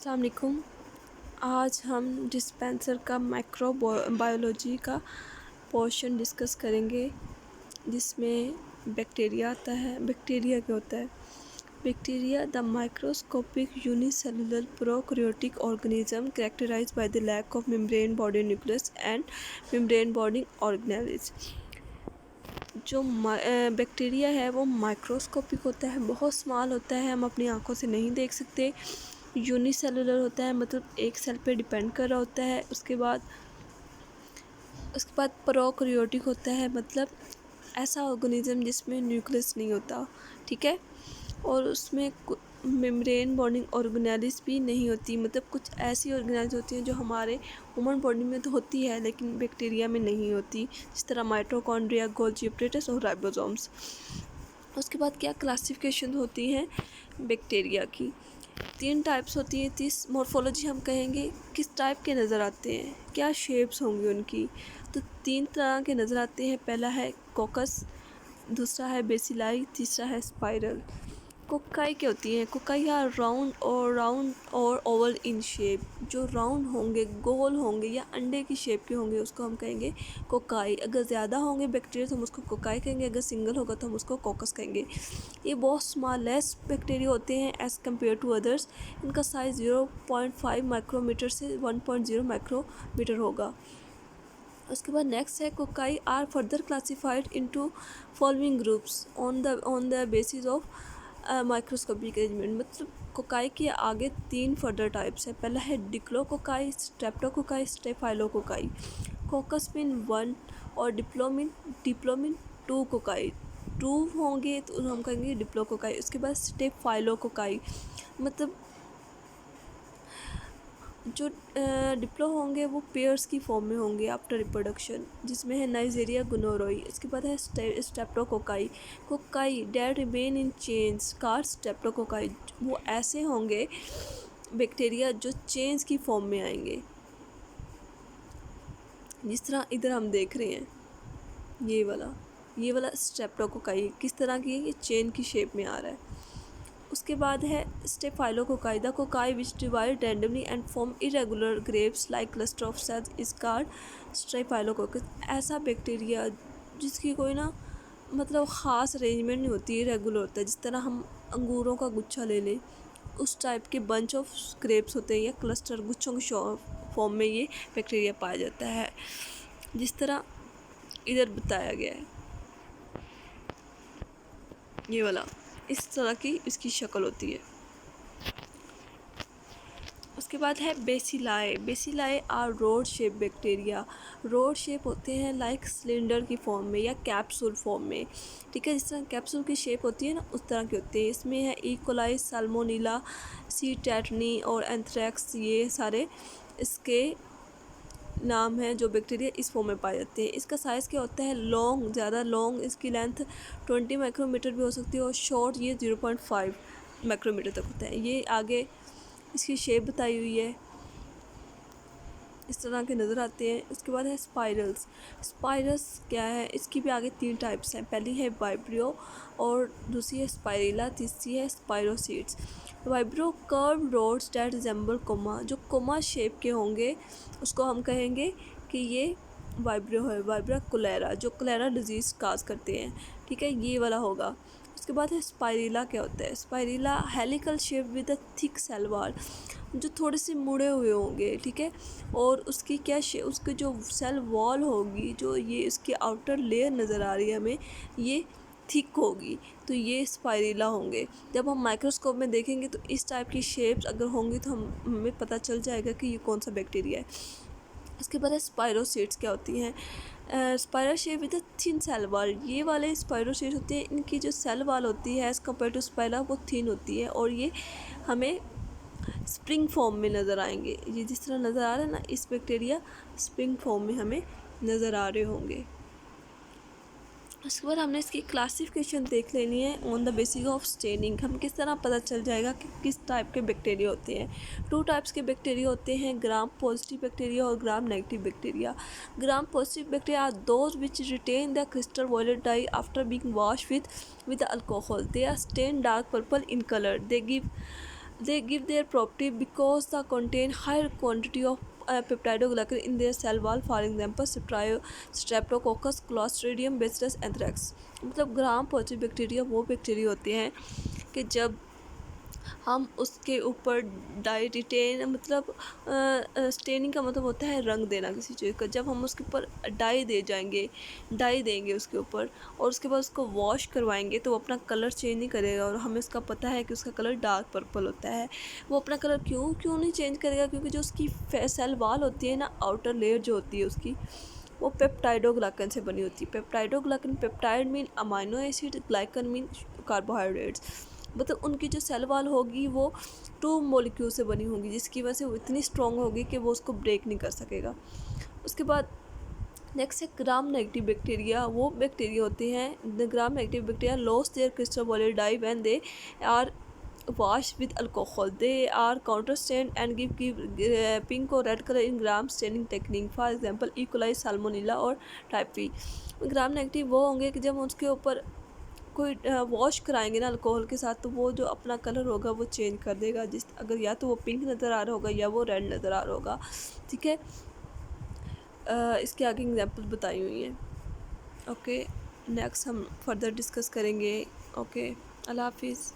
अस्सलाम वालेकुम। आज हम डिस्पेंसर का माइक्रोबायोलॉजी का पोर्शन डिस्कस करेंगे, जिसमें बैक्टीरिया आता है। बैक्टीरिया क्या होता है? Bacteria the microscopic unicellular prokaryotic organism characterised by the lack of membrane body nucleus and membrane body organelles. जो बैक्टीरिया है वो माइक्रोस्कोपिक होता है, बहुत स्मॉल होता है, हम अपनी आंखों से नहीं देख सकते। यूनिसेलुलर होता है, मतलब एक सेल पे डिपेंड कर रहा होता है। उसके बाद प्रोकैरियोटिक होता है, मतलब ऐसा ऑर्गेनिज्म जिसमें न्यूक्लियस नहीं होता, ठीक है। और उसमें मेम्ब्रेन बॉन्डिंग ऑर्गेनेलिस भी नहीं होती, मतलब कुछ ऐसी ऑर्गेनेल्स होती हैं जो हमारे ह्यूमन बॉडी में तो होती है लेकिन बैक्टीरिया में नहीं होती, जिस तरह माइटोकॉन्ड्रिया, गोल्गी एपरेटस और राइबोसोम्स। उसके बाद क्या क्लासिफिकेशन होती हैं बैक्टीरिया की? 3 टाइप्स होती हैं। 30 मॉर्फोलॉजी हम कहेंगे किस टाइप के नज़र आते हैं, क्या शेप्स होंगी उनकी। तो 3 तरह के नज़र आते हैं। पहला है कोकस, दूसरा है बेसिलाई, तीसरा है स्पाइरल। कोकाई क्या होती है? कोकाई या राउंड और ओवल इन शेप, जो राउंड होंगे, गोल होंगे या अंडे की शेप के होंगे उसको हम कहेंगे कोकाई। अगर ज़्यादा होंगे बैक्टीरिया तो हम उसको कोकाई कहेंगे, अगर सिंगल होगा तो हम उसको कोकस कहेंगे। ये बहुत स्मॉलेस्ट बैक्टीरिया होते हैं एज़ कम्पेयर टू अदर्स। इनका साइज़ 0.5 माइक्रोमीटर से 1.0 माइक्रोमीटर होगा। उसके बाद नेक्स्ट है cocci are further classified into following groups on the basis of microscopic arrangement. मतलब कोकाई के आगे 3 फर्दर टाइप्स है। पहला है diplococci, streptococci, staphylococci. Coccus mean 1 और डिप्लोमिन 2 कोकाई। 2 होंगे तो हम कहेंगे डिप्लोकोकाई। उसके बाद स्टेफाइलोकोकाई, मतलब जो डिप्लो होंगे वो पेयर्स की फॉर्म में होंगे आफ्टर रिप्रोडक्शन, जिसमें है नाइजेरिया गोनोरोई। इसके बाद है streptococci, cocci that remain in chains कार स्ट्रेप्टोकोकाई। वो ऐसे होंगे बैक्टीरिया जो चेन्स की फॉर्म में आएंगे, जिस तरह इधर हम देख रहे हैं। ये वाला स्ट्रेप्टोकोकाई किस तरह की है? ये चेन की शेप में आ रहा है। उसके बाद है staphylococci, the cocci which divide randomly and form irregular grapes like cluster of cells is called staphylococcus. ऐसा बैक्टीरिया जिसकी कोई ना मतलब ख़ास अरेंजमेंट नहीं होती, इरेगुलर होता है। जिस तरह हम अंगूरों का गुच्छा ले लें, उस टाइप के बंच ऑफ ग्रेप्स होते हैं या क्लस्टर गुच्छों के फॉर्म में ये बैक्टीरिया पाया जाता है, जिस तरह इधर बताया गया है। ये वाला इस तरह की इसकी शक्ल होती है। उसके बाद है bacilli. Bacilli are rod shape bacteria. Rod shape होते हैं लाइक सिलेंडर की फॉर्म में या कैप्सूल फॉर्म में, ठीक है। जिस तरह कैप्सूल की शेप होती है ना, उस तरह की होती है। इसमें है इकोलाई, साल्मोनेला, सी टेटनी और एंथ्रेक्स, ये सारे इसके नाम हैं जो बैक्टीरिया इस फॉर्म में पाए जाते हैं। इसका साइज़ क्या होता है? लॉन्ग, ज़्यादा लॉन्ग, इसकी लेंथ 20 माइक्रोमीटर भी हो सकती है, और शॉर्ट ये 0.5 माइक्रोमीटर तक होता है। ये आगे इसकी शेप बताई हुई है, इस तरह के नज़र आते हैं। उसके बाद है स्पाइरल्स। स्पाइरल्स क्या है? इसकी भी आगे 3 टाइप्स हैं। पहली है वाइब्रियो, और दूसरी है स्पाइरिला, तीसरी है spirochetes. Vibrio curve rods that resemble comma, जो कोमा शेप के होंगे उसको हम कहेंगे कि ये वाइब्रियो है। वाइब्रिया कोलेरा, जो कोलेरा डिजीज़ काज करते हैं, ठीक है, ये वाला होगा। उसके बाद है स्पाइरिला। क्या होता है? Spirilla helical shape with a thick cell wall, जो थोड़े से मुड़े हुए होंगे, ठीक है। और उसकी क्या उसकी जो सेल वॉल होगी, जो ये इसकी आउटर लेयर नज़र आ रही है हमें, ये थिक होगी, तो ये स्पाइरिला होंगे। जब हम माइक्रोस्कोप में देखेंगे तो इस टाइप की शेप्स अगर होंगी तो हमें पता चल जाएगा कि ये कौन सा बैक्टीरिया है। उसके बाद है स्पाइरोसीड्स। क्या होती हैं? Spiral shape with thin cell wall. ये वाले स्पाइरोसीड्स होते हैं, इनकी जो सेल वॉल होती है एज़ कम्पेयर टू स्पाइरा वो थिन होती है, और ये हमें स्प्रिंग फॉर्म में नज़र आएंगे। ये जिस तरह नज़र आ रहा है ना, इस बैक्टीरिया स्प्रिंग फॉर्म में हमें नज़र आ रहे होंगे। उसके बाद हमने इसकी क्लासिफिकेशन देख लेनी है on the basis of staining. हम किस तरह पता चल जाएगा कि किस टाइप के बैक्टीरिया होते हैं। 2 टाइप्स के बैक्टीरिया होते हैं, ग्राम पॉजिटिव बैक्टीरिया और gram negative bacteria. Gram positive bacteria are those which retain the crystal violet dye after being wash with alcohol. They are stain dark purple in colour. They give They give their property because they contain higher quantity of peptidoglycan in their cell wall, for example streptococcus, clostridium, bacillus anthrax। मतलब ग्राम positive bacteria वो bacteria होते हैं कि जब हम उसके ऊपर die retain मतलब स्टेनिंग का मतलब होता है रंग देना किसी चीज़ का। जब हम उसके ऊपर डाई देंगे उसके ऊपर और उसके बाद उसको वॉश करवाएंगे तो वो अपना कलर चेंज नहीं करेगा। और हमें उसका पता है कि उसका कलर डार्क पर्पल होता है। वो अपना कलर क्यों नहीं चेंज करेगा? क्योंकि जो उसकी सेल वाल होती है ना, आउटर लेयर जो होती है उसकी, वो पेप्टाइडोग्लाइकन से बनी होती है। Peptidoglycan, peptide mean amino acid, glycan mean carbohydrates. मतलब उनकी जो सेल वाल होगी वो 2 मॉलिक्यूल से बनी होगी, जिसकी वजह से वो इतनी स्ट्रॉन्ग होगी कि वो उसको ब्रेक नहीं कर सकेगा। उसके बाद नेक्स्ट है ग्राम नेगेटिव बैक्टीरिया। वो बैक्टीरिया होते हैं, the gram negative bacteria loss their crystal dye when they are wash with alcohol. They are counter stained and give pink or red color in gram staining technique. For example E. coli, salmonella और typhi। Gram negative वो होंगे कि जब उसके ऊपर कोई wash कराएंगे ना अल्कोहल के साथ, तो वो जो अपना कलर होगा वो चेंज कर देगा। जिस अगर या तो वो पिंक नज़र आ रहा होगा या वो रेड नज़र आ रहा होगा। ठीक है, इसके आगे एग्जांपल बताई हुई हैं। ओके, नेक्स्ट हम फर्दर डिस्कस करेंगे। ओके, अल्लाह हाफिज़।